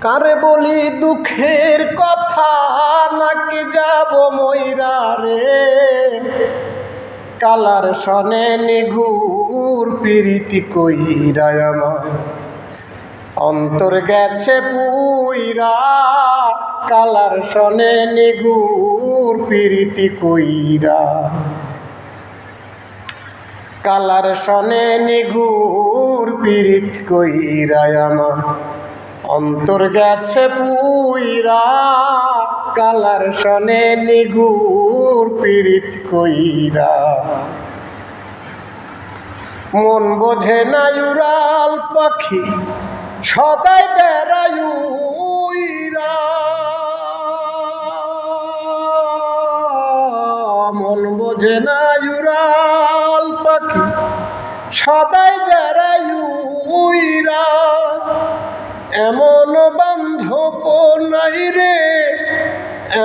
কারে বলি দুঃখের কথা, নাকি যাব ময়রা রে। কালার সনে নিঘুর প্রীতি কইরা আমার অন্তর গেছে পুইরা। কালার সনে নিঘুর প্রীতি কইরা, কালার সনে নিঘুর প্রীত কইরা আমার অন্তর গেছে পুইরা। কালার সনে নিঘুর প্রীত কইরা। মন বোঝে না উড়াল পাখি সদাই বেড়াই উইরা। মন বোঝে না উড়াল পাখি সদাই বেড়াই উইরা। এমন বান্ধব নাই রে,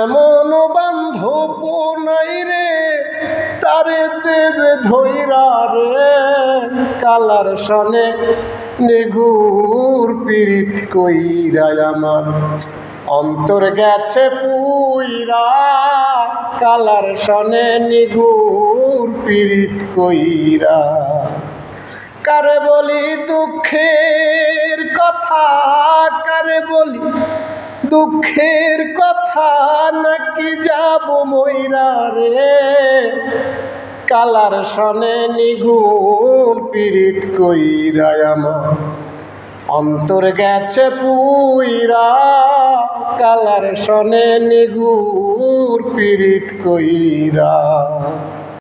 এমন বান্ধব নাই রে, তারে দেবে ধৈরা রে। কালার সনে নিঘুর প্রীত কইরা আমার অন্তর গেছে পুইরা। কালার সনে নিঘুর প্রীত কইরা। কারে বলি দুঃখের কথা, কারে বলি দুঃখের কথা, নাকি যাব ময়রা রে। কালার সনে নিঘুর প্রীত কইরা আমার অন্তর গেছে পুইরা। কালার সনে নিঘুর প্রীত কইরা।